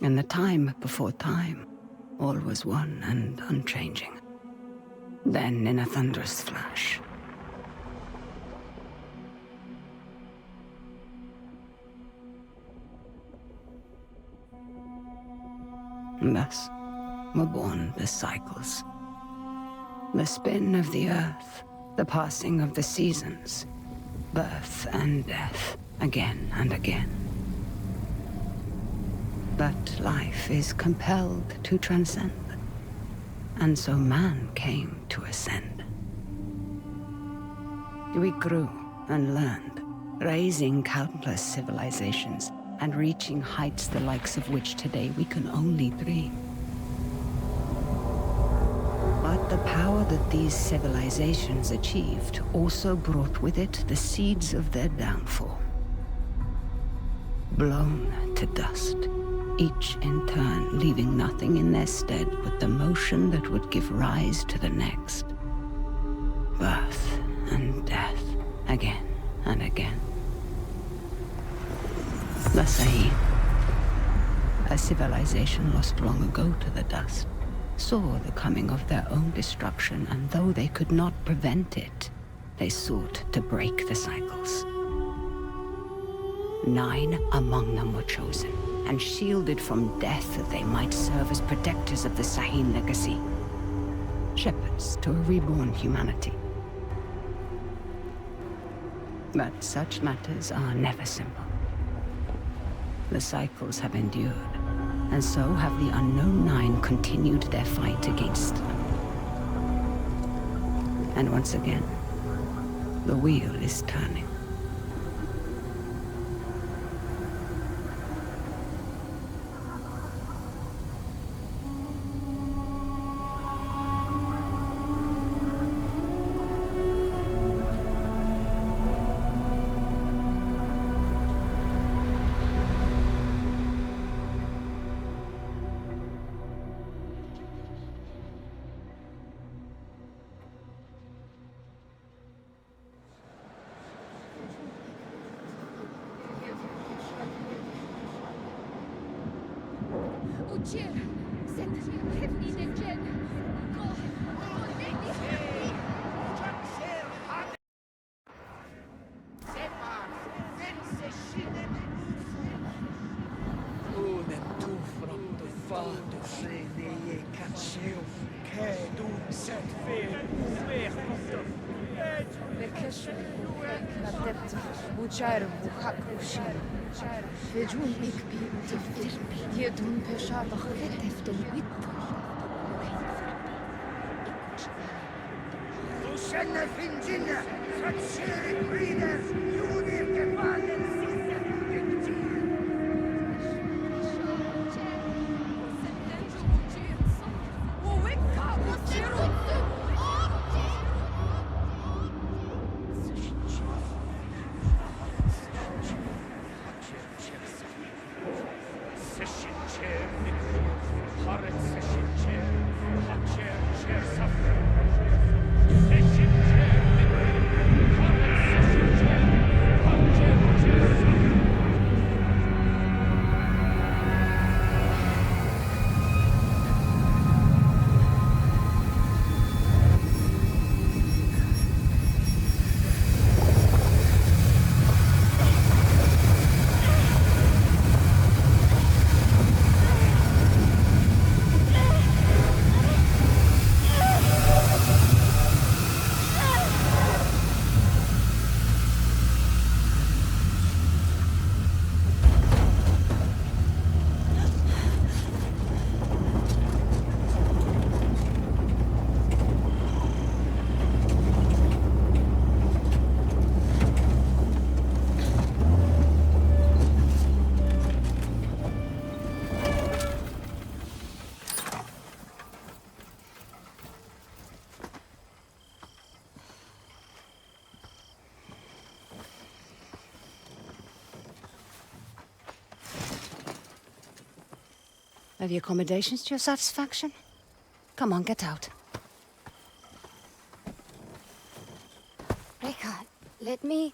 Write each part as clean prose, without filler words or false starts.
In the time before time, all was one and unchanging. Then, in a thunderous flash, thus were born the cycles. The spin of the earth, the passing of the seasons, birth and death, again and again. But life is compelled to transcend, and so man came to ascend. We grew and learned, raising countless civilizations and reaching heights the likes of which today we can only dream. But the power that these civilizations achieved also brought with it the seeds of their downfall. Blown to dust, each in turn leaving nothing in their stead but the motion that would give rise to the next. Birth and death, again and again. The Sahib, a civilization lost long ago to the dust, saw the coming of their own destruction, and though they could not prevent it, they sought to break the cycles. 9 among them were chosen, and shielded from death that they might serve as protectors of the Sahin legacy. Shepherds to a reborn humanity. But such matters are never simple. The cycles have endured, and so have the unknown 9 continued their fight against them. And once again, the wheel is turning. Have the accommodations to your satisfaction? Come on, get out. Reka, let me...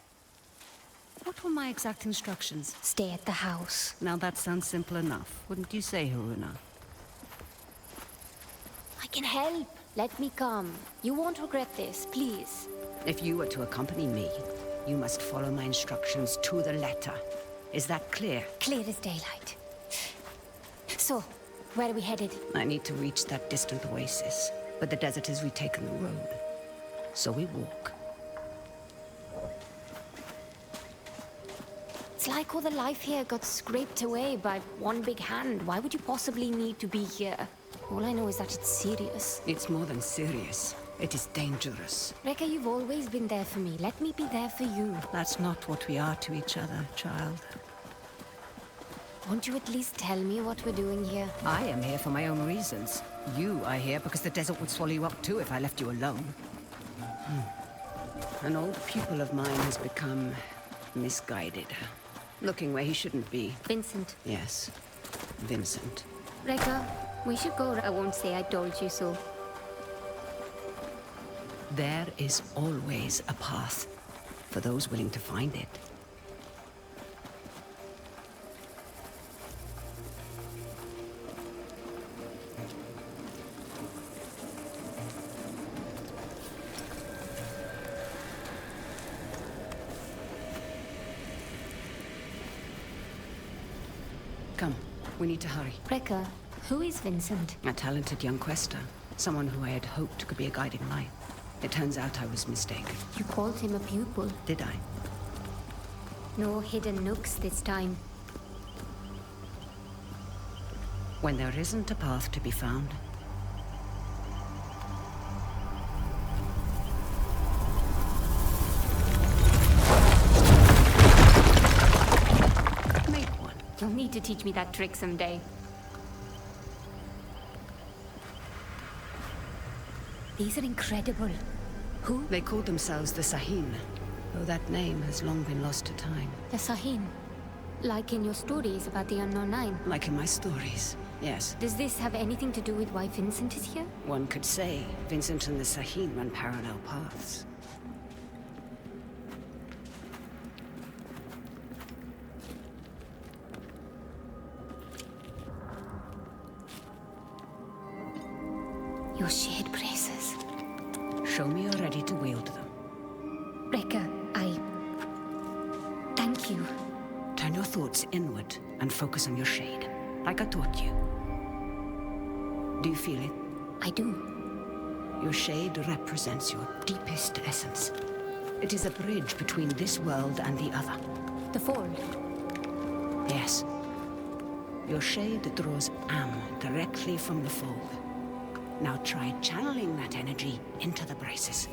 What What were my exact instructions? Stay at the house. Now that sounds simple enough, wouldn't you say, Haruna? I can help. Let me come. You won't regret this, please. If you were to accompany me, you must follow my instructions to the letter. Is that clear? Clear as daylight. So, where are we headed? I need to reach that distant oasis, but the desert has retaken the road. So we walk. It's like all the life here got scraped away by one big hand. Why would you possibly need to be here? All I know is that it's serious. It's more than serious. It is dangerous. Rekka, you've always been there for me. Let me be there for you. That's not what we are to each other, child. Won't you at least tell me what we're doing here? I am here for my own reasons. You are here because the desert would swallow you up too if I left you alone. An old pupil of mine has become misguided. Looking where he shouldn't be. Vincent. Yes, Vincent. Rekka, we should go. I won't say I told you so. There is always a path for those willing to find it. Come, we need to hurry. Rekka, who is Vincent? A talented young quester. Someone who I had hoped could be a guiding light. It turns out I was mistaken. You called him a pupil. Did I? No hidden nooks this time. When there isn't a path to be found. Make one. You'll need to teach me that trick someday. These are incredible. Who? They called themselves the Sahin, though that name has long been lost to time. The Sahin. Like in your stories about the Unknown Nine. Like in my stories, yes. Does this have anything to do with why Vincent is here? One could say Vincent and the Sahin run parallel paths. Your shared braces. Show me you're ready to wield them. Rekka, thank you. Turn your thoughts inward and focus on your shade, like I taught you. Do you feel it? I do. Your shade represents your deepest essence. It is a bridge between this world and the other. The fold. Yes. Your shade draws Am directly from the fold. Now try channeling that energy into the braces.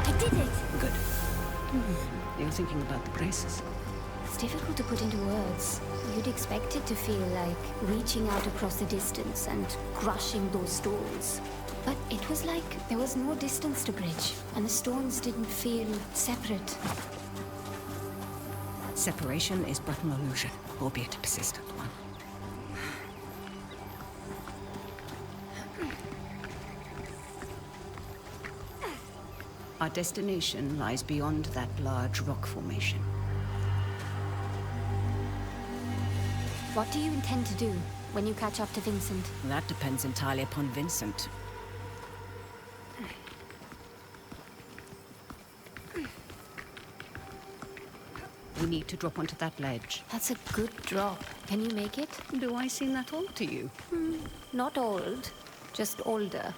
I did it! Good. You're thinking about the braces. It's difficult to put into words. You'd expect it to feel like reaching out across the distance and crushing those stones. But it was like there was no distance to bridge, and the stones didn't feel separate. Separation is but an illusion, albeit a persistent one. Our destination lies beyond that large rock formation. What do you intend to do when you catch up to Vincent? That depends entirely upon Vincent. We need to drop onto that ledge. That's a good drop. Can you make it? Do I seem that old to you? Not old, just older.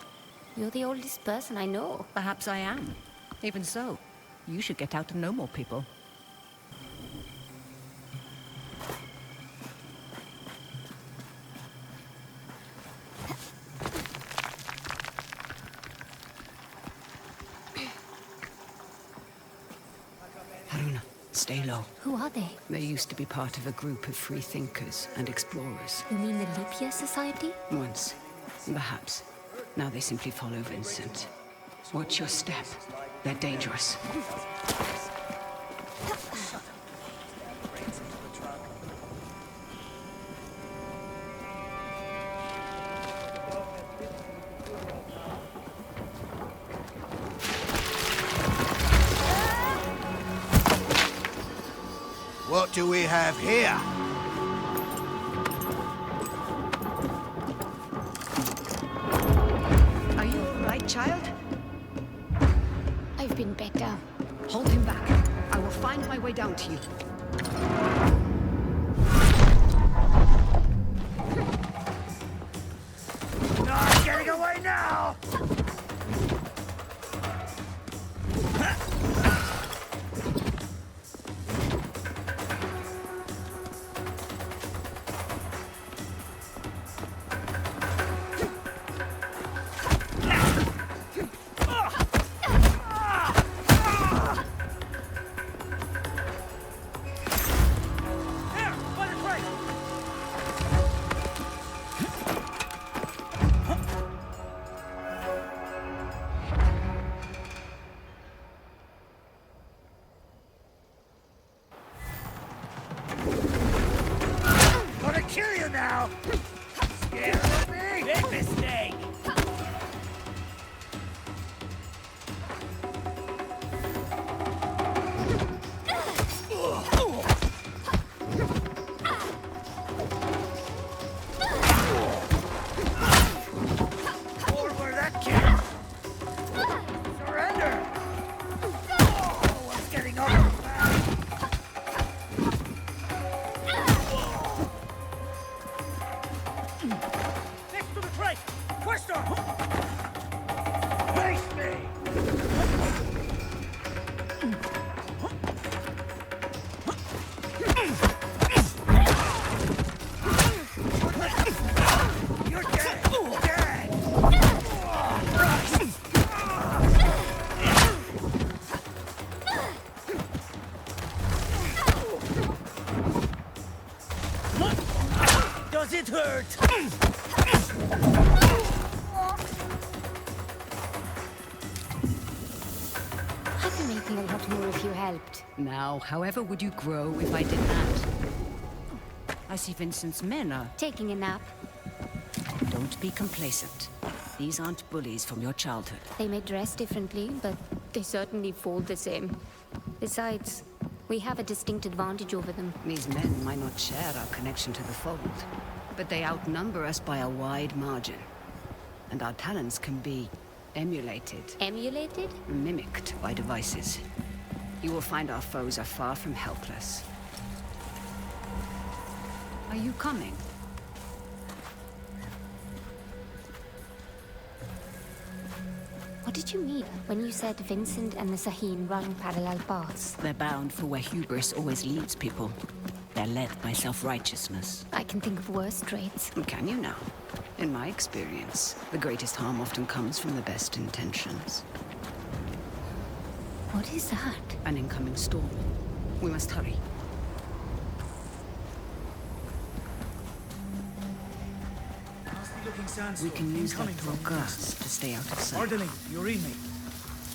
You're the oldest person I know. Perhaps I am. Even so, you should get out and know more people. Haruna, stay low. Who are they? They used to be part of a group of free thinkers and explorers. You mean the Leap Year Society? Once, perhaps. Now they simply follow Vincent. Watch your step. They're dangerous. What do we have here? Are you all right, child? I've been better. Hold him back. I will find my way down to you. Not getting away now! Gonna kill you now! Scared of me? Big mistake! Forward that kid! Surrender! Oh, what's getting over fast? Next to the crate! Question! Face me! You're dead! Dead! Does it hurt? I'd be making a lot more if you helped. Now, however would you grow if I did that? I see Vincent's men are... Taking a nap. Don't be complacent. These aren't bullies from your childhood. They may dress differently, but they certainly fall the same. Besides, we have a distinct advantage over them. These men might not share our connection to the fold, but they outnumber us by a wide margin. And our talents can be emulated, Emulated? mimicked by devices. You will find our foes are far from helpless. Are you coming? What did you mean when you said Vincent and the Saheen run parallel paths? They're bound for where hubris always leads people. They're led by self-righteousness. I can think of worse traits. Can you now? In my experience, the greatest harm often comes from the best intentions. What is that? An incoming storm. We must hurry. We can use that tall grass to stay out of sight. Orderly, you read me.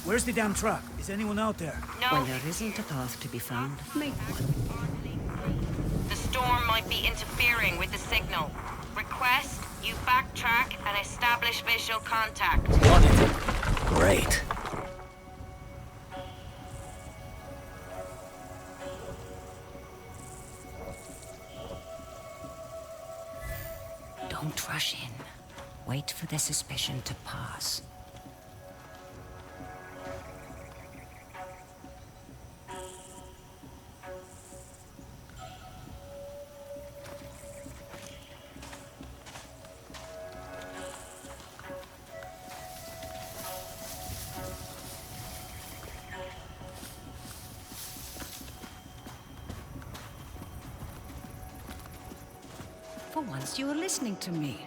Where's the damn truck? Is anyone out there? When there isn't a path to be found, make one. The storm might be interfering with the signal. Request you backtrack and establish visual contact. Want it? Great. Don't rush in. Wait for their suspicion to pass. For once, you are listening to me.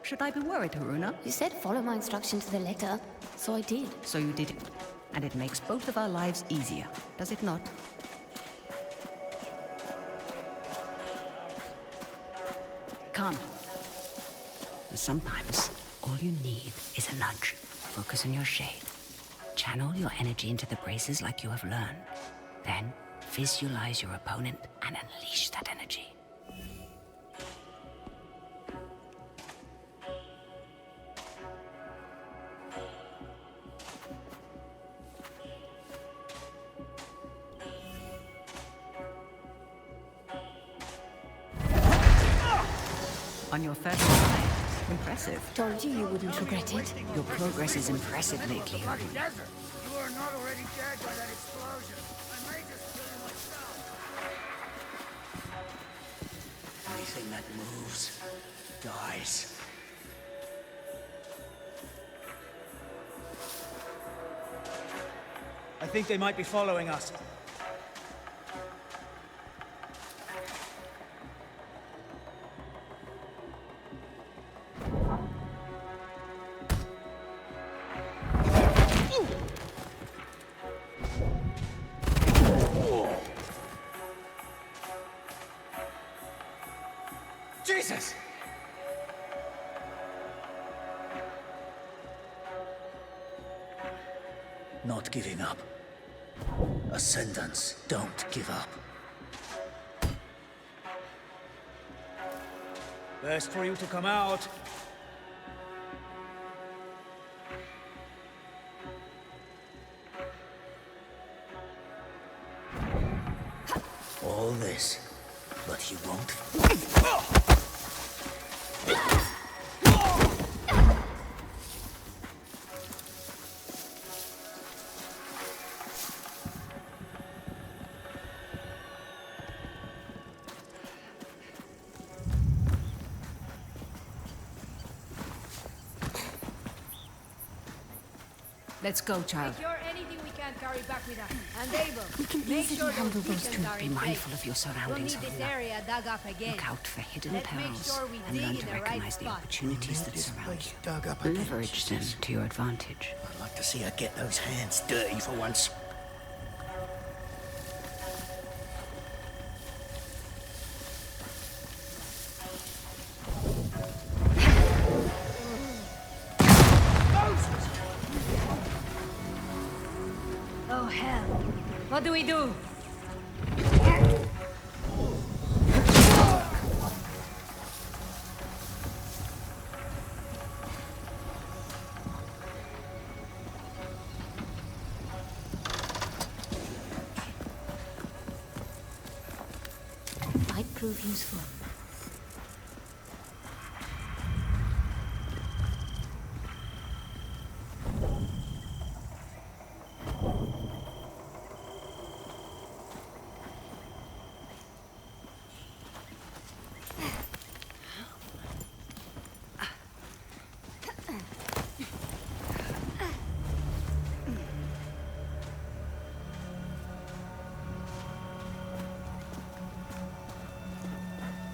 Should I be worried, Haruna? You said follow my instruction to the letter, so I did. So you did it. And it makes both of our lives easier, does it not? Come. Sometimes, all you need is a nudge. Focus on your shade. Channel your energy into the braces like you have learned. Then, visualize your opponent and unleash that energy. on your first try. Impressive. Told you you wouldn't regret it. Your progress is impressive lately. Bloody desert! You are not already dead by that explosion. I may just kill you myself. Anything that moves dies. I think they might be following us. Jesus! Not giving up. Ascendants don't give up. Best for you to come out. All this, but you won't. Let's go, child. Secure anything we can carry back with us. And Abel, We can make easily sure handle those those two. beacons are Be in place. mindful of your We'll surroundings, need this Helena. area dug up again. Look out for hidden Let's make perils sure we and dig learn in to the right recognize the spot. opportunities that This surround place you. dug up again. Leverage them to your advantage. I'd like to see her get those hands dirty for once. Oh hell. What do we do? Might prove useful.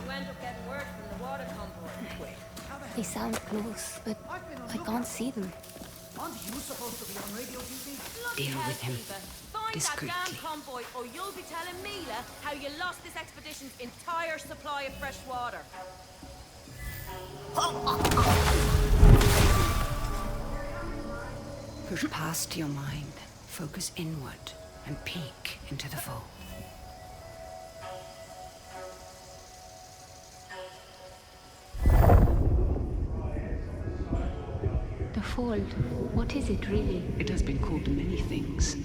You end up getting word from the water convoy. They sound close, but I can't see them. Aren't you supposed to be on radio duty? Deal with him Find discreetly. that damn convoy, or you'll be telling Mila how you lost this expedition's entire supply of fresh water. Push past your mind, focus inward, and peek into the fold. The fold. What is it really? It has been called many things.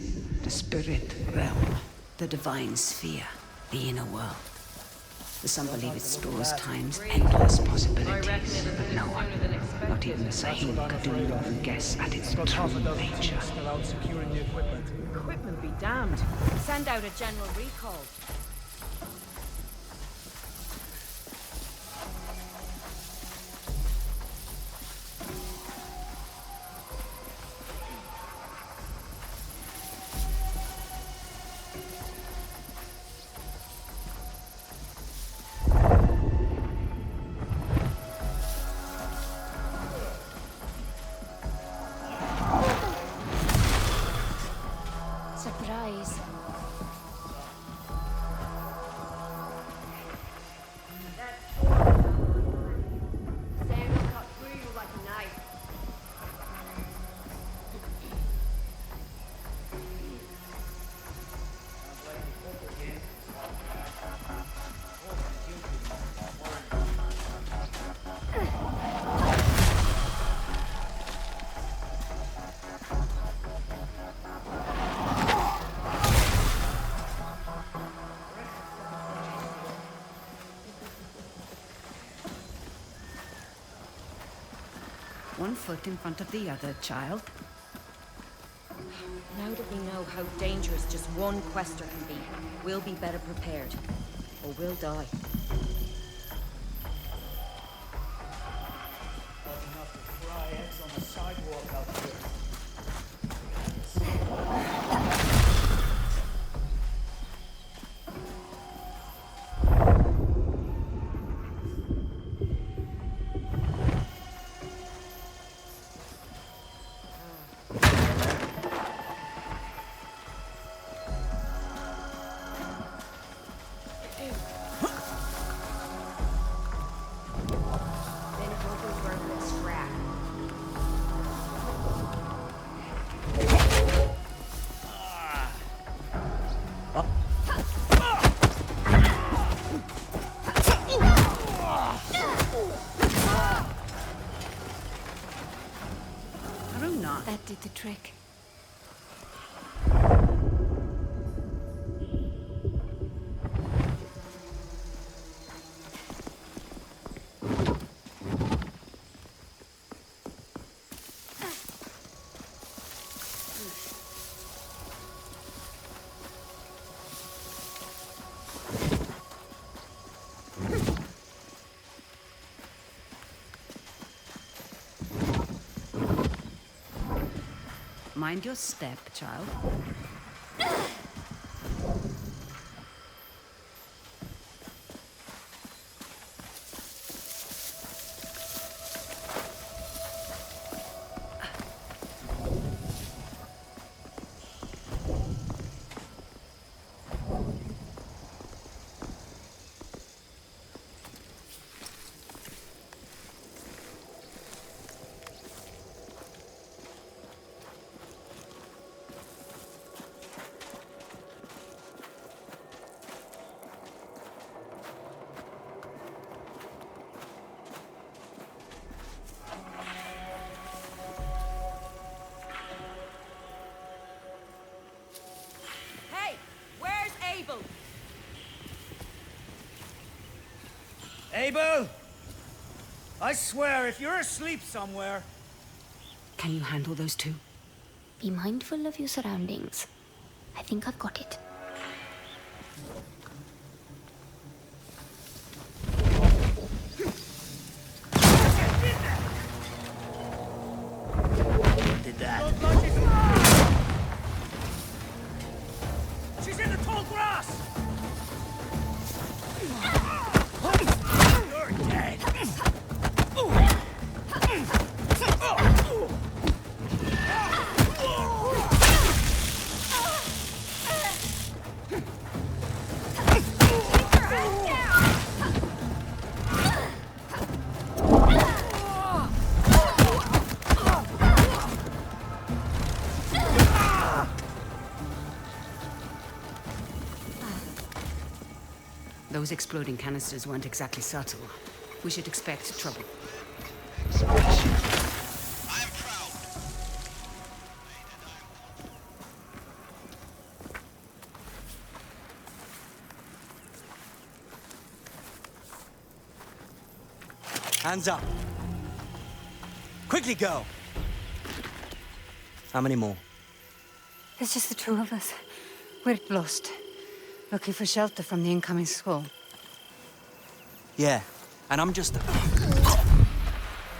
The spirit realm, the divine sphere, the inner world. Some believe it stores time's endless possibilities, but no one, not even a Sahim, could do more than guess at its true nature. Still out securing the equipment. Equipment be damned. Send out a general recall. Surprise. One foot in front of the other, child. Now that we know how dangerous just one quester can be, we'll be better prepared. Or we'll die. Enough to fry eggs on the sidewalk out here. That did the trick. Mind your step, child. Abel! I swear, if you're asleep somewhere... Can you handle those two? Be mindful of your surroundings. I think I've got it. Did that. She's in the tall grass! You're dead. Those exploding canisters weren't exactly subtle. We should expect trouble. I am proud. Hands up. Quickly go. How many more? There's just the two of us. We're lost. Looking for shelter from the incoming squall. Yeah, and I'm just...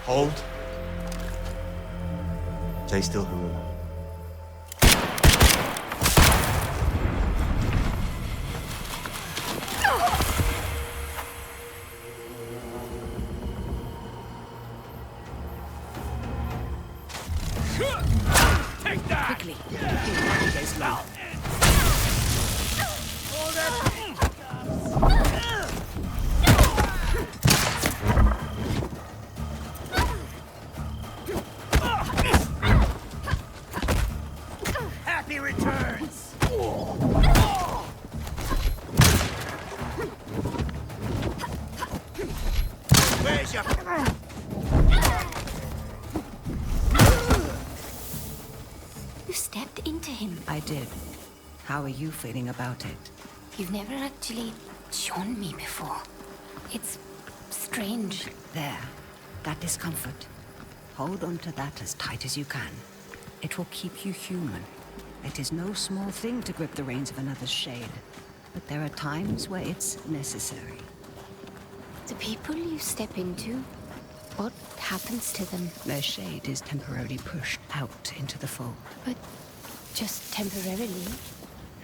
Hold. Stay still, Haruna. Take that! Quickly. You guys loud. Happy returns! Where's your... You stepped into him. I did. How are you feeling about it? You've never actually shown me before. It's strange. There. That discomfort. Hold on to that as tight as you can. It will keep you human. It is no small thing to grip the reins of another's shade, but there are times where it's necessary. The people you step into, what happens to them? Their shade is temporarily pushed out into the fold. But just temporarily,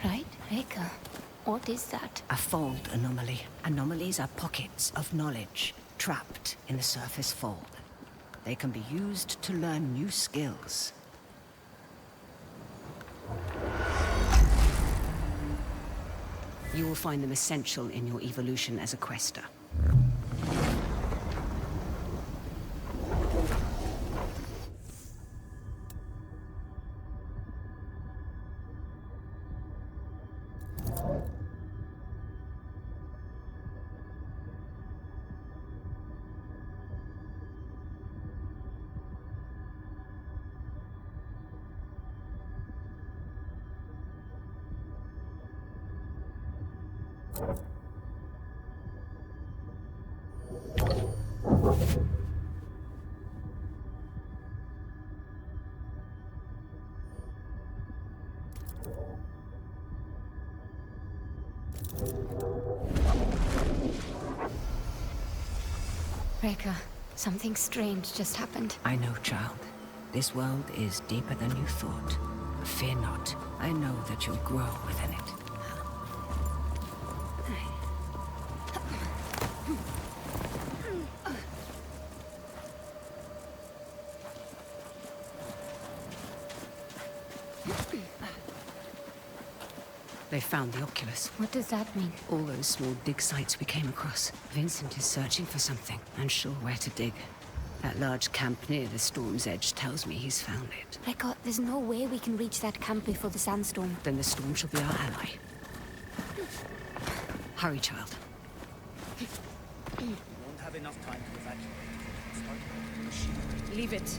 right, Reka? What is that? A fold anomaly. Anomalies are pockets of knowledge trapped in the surface fold. They can be used to learn new skills. You will find them essential in your evolution as a quester. Reka, something strange just happened. I know, child. This world is deeper than you thought. Fear not. I know that you'll grow within it. They found the Oculus. What does that mean? All those small dig sites we came across. Vincent is searching for something, unsure where to dig. That large camp near the storm's edge tells me he's found it. Reka, there's no way we can reach that camp before the sandstorm. Then the storm shall be our ally. Hurry, child. We won't have enough time to evacuate. Start with the machine. Leave it.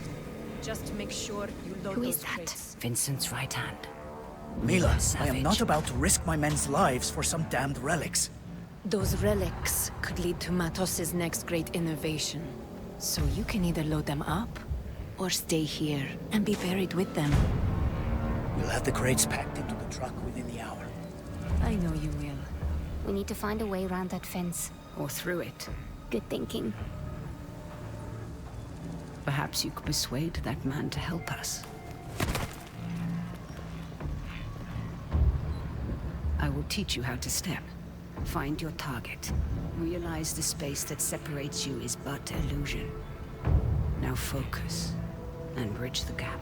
Just make sure you load Who those is that? crates. Vincent's right hand. Mila, I am Savage. not about to risk my men's lives for some damned relics. Those relics could lead to Matos's next great innovation. So you can either load them up, or stay here and be buried with them. We'll have the crates packed into the truck within the hour. I know you will. We need to find a way around that fence. Or through it. Good thinking. Perhaps you could persuade that man to help us. I will teach you how to step. Find your target. Realize the space that separates you is but illusion. Now focus and bridge the gap.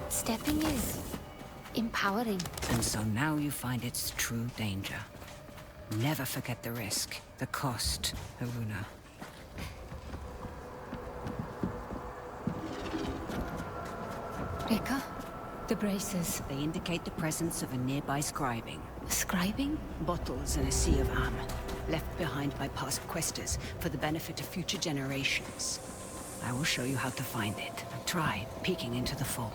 Stepping is empowering. And so now you find its true danger. Never forget the risk, the cost, Haruna. Reka, the braces. They indicate the presence of a nearby scribing. Scribing? Bottles in a sea of am, left behind by past questers for the benefit of future generations. I will show you how to find it. Try peeking into the fold.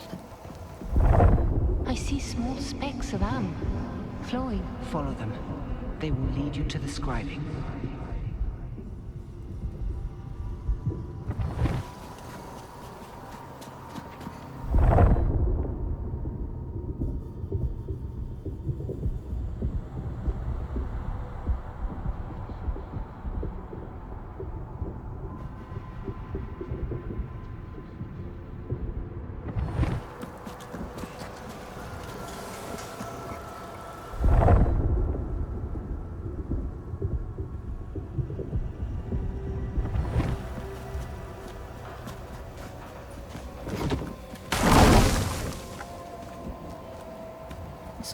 I see small specks of am flowing. Follow them. They will lead you to the scribing.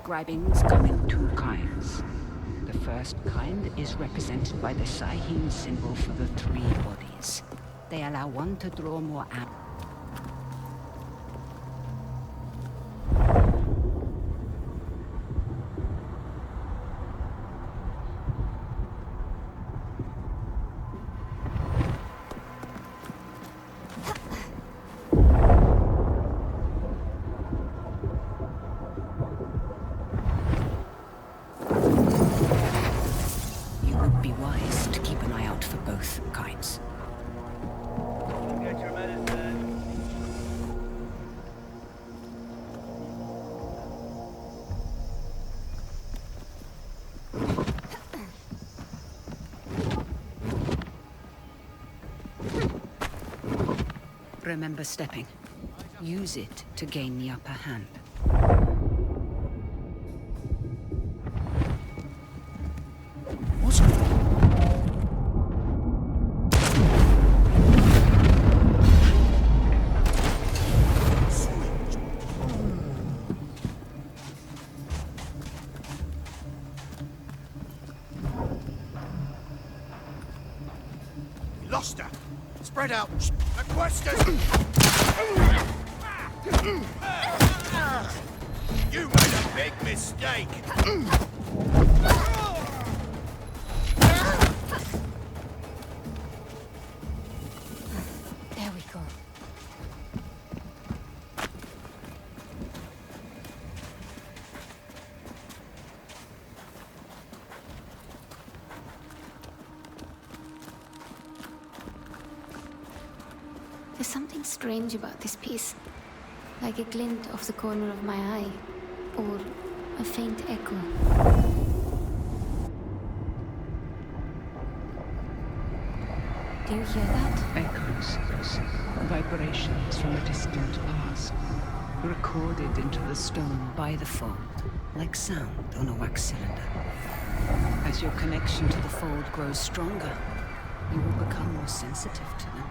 inscribings come in two kinds. The first kind is represented by the Shaheen symbol for the three bodies. They allow one to draw more out. Remember stepping. Use it to gain the upper hand. We lost her. Spread out. The questers. You made a big mistake. There we go. There's something strange about this piece. Like a glint off the corner of my eye. Or a faint echo. Do you hear that? Echoes, vibrations from a distant past, recorded into the stone by the fold, like sound on a wax cylinder. As your connection to the fold grows stronger, you will become more sensitive to them.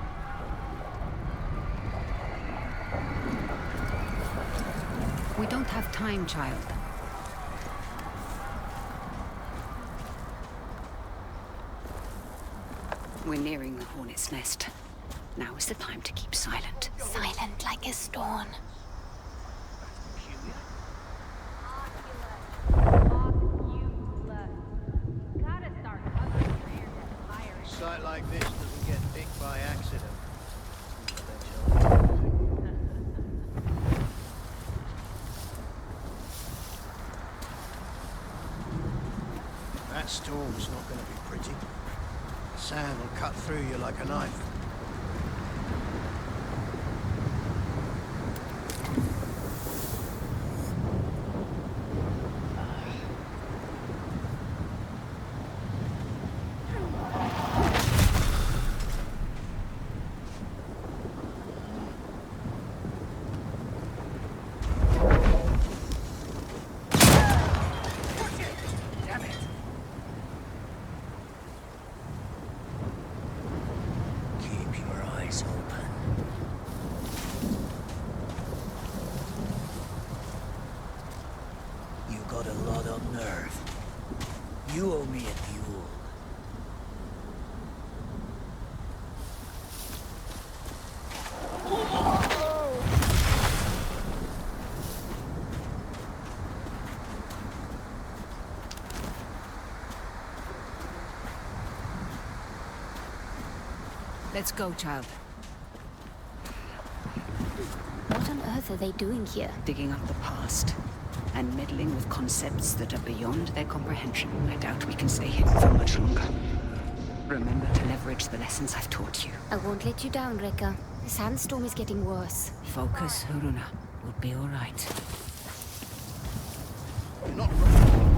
We don't have time, child. We're nearing the hornet's nest. Now is the time to keep silent. Silent like a stone. A site like this doesn't get picked by accident. That storm's not going to be pretty. The sand will cut through you like a knife. Got a lot of nerve. You owe me a duel. Let's go, child. What on earth are they doing here? Digging up the past and meddling with concepts that are beyond their comprehension. I doubt we can stay hidden for much longer. Remember to leverage the lessons I've taught you. I won't let you down, Rekka. The sandstorm is getting worse. Focus, Haruna. We'll be all right. You're not wrong.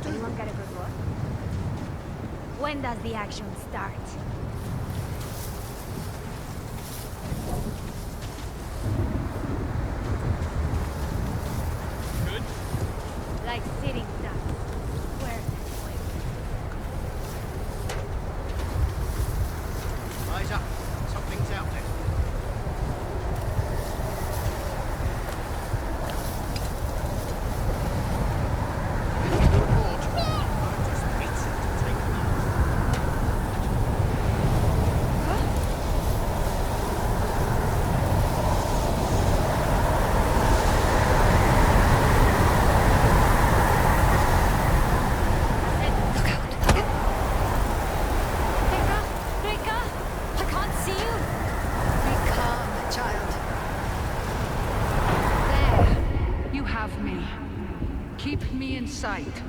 Anyone got a good look? When does the action start? sight.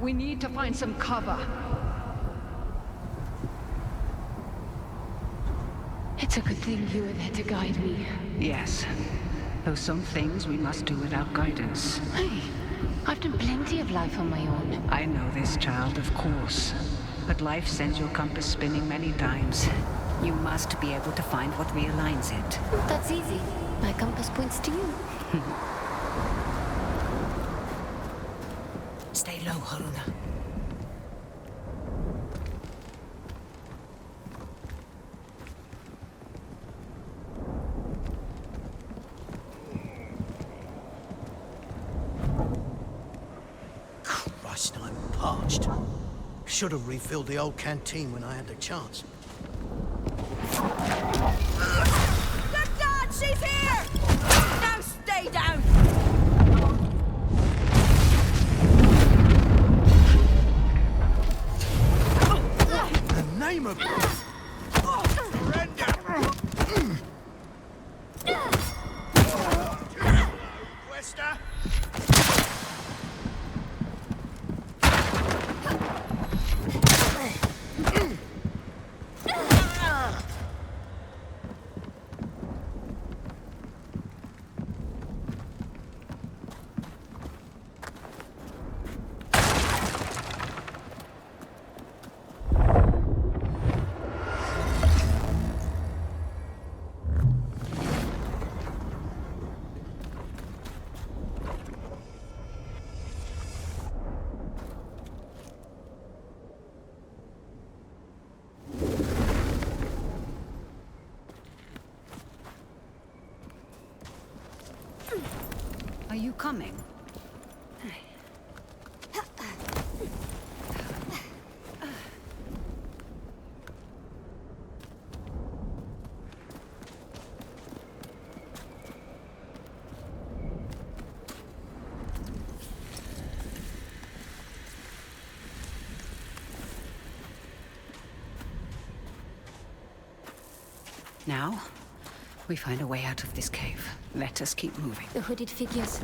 We need to find some cover. It's a good thing you were there to guide me. Yes. Though some things we must do without guidance. Hey, I've done plenty of life on my own. I know this, child, of course. But life sends your compass spinning many times. You must be able to find what realigns it. That's easy. My compass points to you. Stay low, Haruna. Christ, I'm parched. Should have refilled the old canteen when I had the chance. Good God, she's here! Now stay down! The name of Questa. Are you coming? Now, we find a way out of this cave. Let us keep moving. The hooded figures.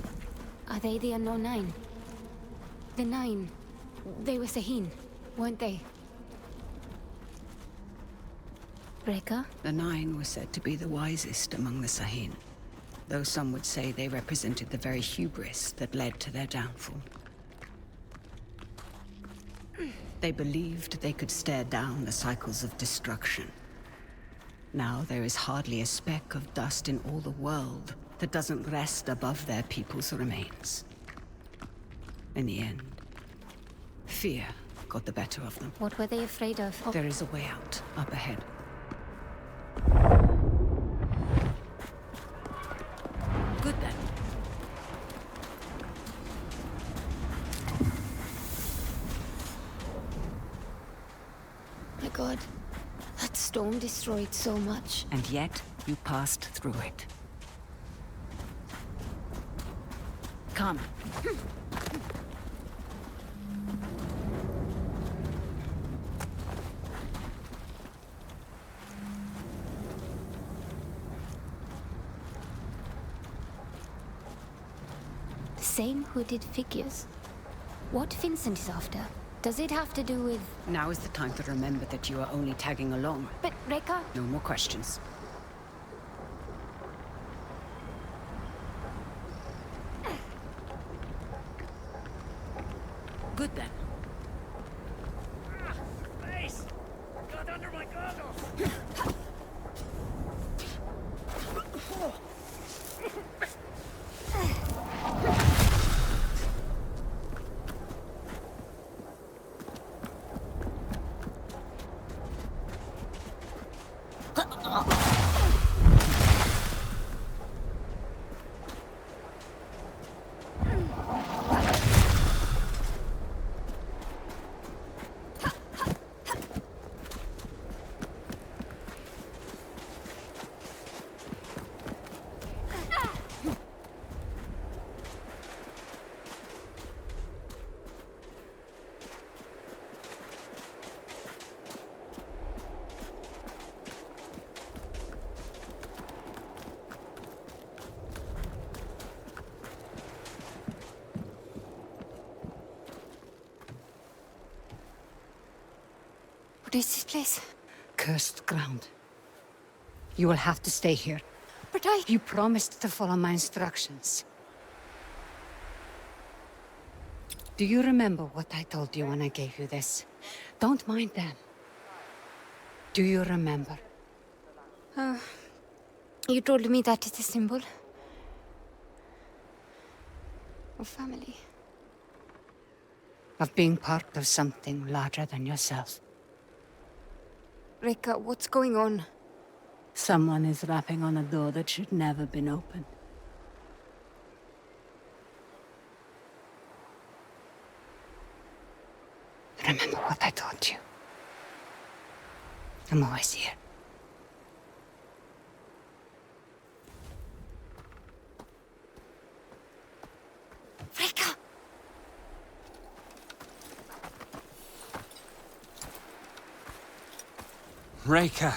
Are they the unknown nine? The nine. They were Sahin, weren't they? Reka? The Nine were said to be the wisest among the Sahin, though some would say they represented the very hubris that led to their downfall. They believed they could stare down the cycles of destruction. Now there is hardly a speck of dust in all the world that doesn't rest above their people's remains. In the end, fear got the better of them. What were they afraid of? There is a way out, up ahead. Good then. My God, that storm destroyed so much. And yet, you passed through it. Come. The same hooded figures. What Vincent is after? Does it have to do with... Now is the time to remember that you are only tagging along. But, Rekka... No more questions. Good then. Face! Got under my goggles! What is this place? Cursed ground. You will have to stay here. But You promised to follow my instructions. Do you remember what I told you when I gave you this? Don't mind them. Do you remember? You told me that is a symbol of family. Of being part of something larger than yourself. Rekka, what's going on? Someone is rapping on a door that should never have been opened. Remember what I told you. I'm always here. Rekka! Reika!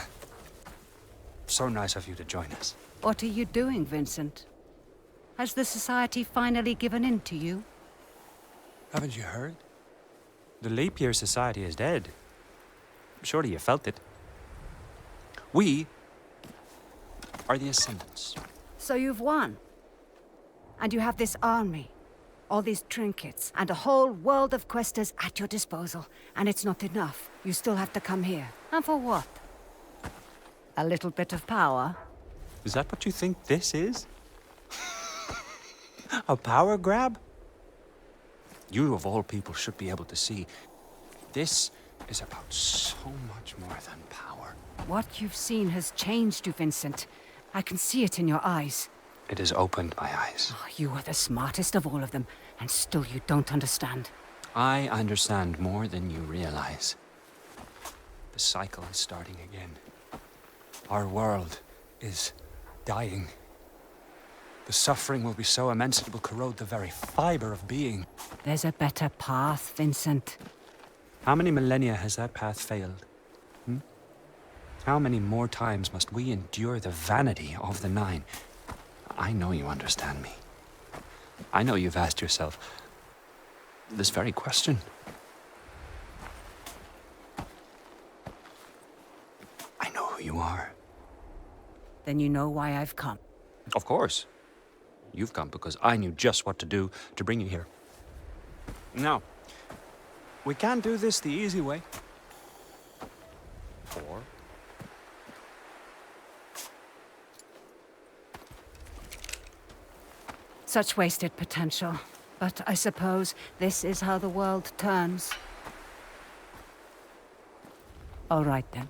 So nice of you to join us. What are you doing, Vincent? Has the society finally given in to you? Haven't you heard? The leap year society is dead. Surely you felt it. We are the ascendants. So you've won. And you have this army, all these trinkets, and a whole world of questers at your disposal. And it's not enough. You still have to come here. And for what? A little bit of power? Is that what you think this is? A power grab? You of all people should be able to see. This is about so much more than power. What you've seen has changed you, Vincent. I can see it in your eyes. It has opened my eyes. Oh, you are the smartest of all of them, and still you don't understand. I understand more than you realize. The cycle is starting again. Our world is dying. The suffering will be so immense it will corrode the very fiber of being. There's a better path, Vincent. How many millennia has that path failed? How many more times must we endure the vanity of the Nine? I know you understand me. I know you've asked yourself this very question. I know who you are. Then you know why I've come. Of course. You've come because I knew just what to do to bring you here. Now, we can't do this the easy way. Or... Such wasted potential. But I suppose this is how the world turns. All right then.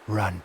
Run.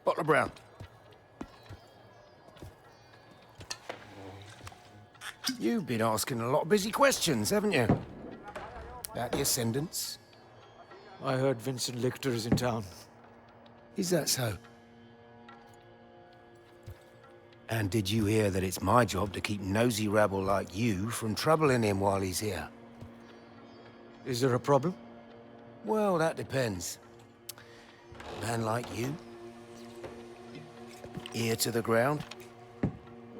Bottle of brown. You've been asking a lot of busy questions, haven't you? About the Ascendants. I heard Vincent Lichter is in town. Is that so? And did you hear that it's my job to keep nosy rabble like you from troubling him while he's here? Is there a problem? Well, that depends. A man like you, ear to the ground,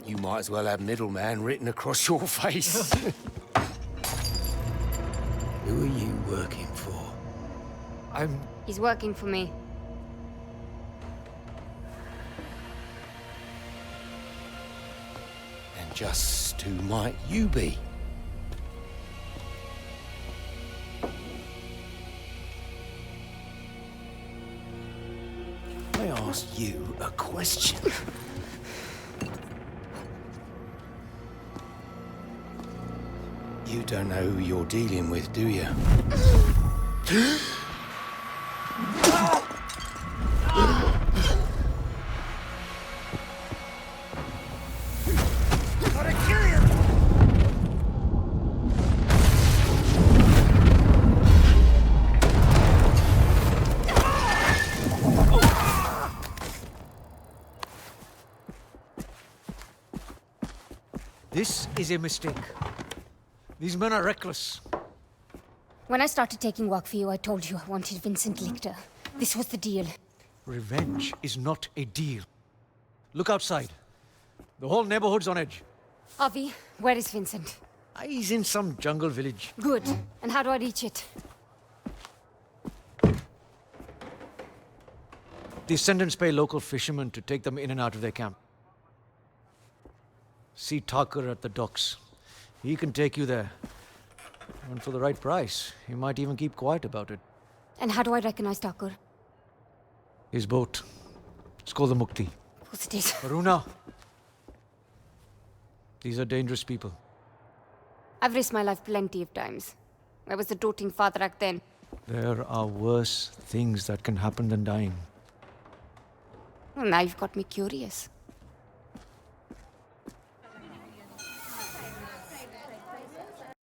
you might as well have middleman written across your face. Who are you working for? He's working for me. And just who might you be? I asked you a question. You don't know who you're dealing with, do you? This is a mistake. These men are reckless. When I started taking work for you, I told you I wanted Vincent Lichter. This was the deal. Revenge is not a deal. Look outside. The whole neighborhood's on edge. Avi, where is Vincent? He's in some jungle village. Good. And how do I reach it? The Ascendants pay local fishermen to take them in and out of their camp. See Tucker at the docks. He can take you there. And for the right price, he might even keep quiet about it. And how do I recognize Tucker? His boat. It's called the Mukti. Of course it is. Varuna. These are dangerous people. I've risked my life plenty of times. I was a doting father back then. There are worse things that can happen than dying. Well, now you've got me curious.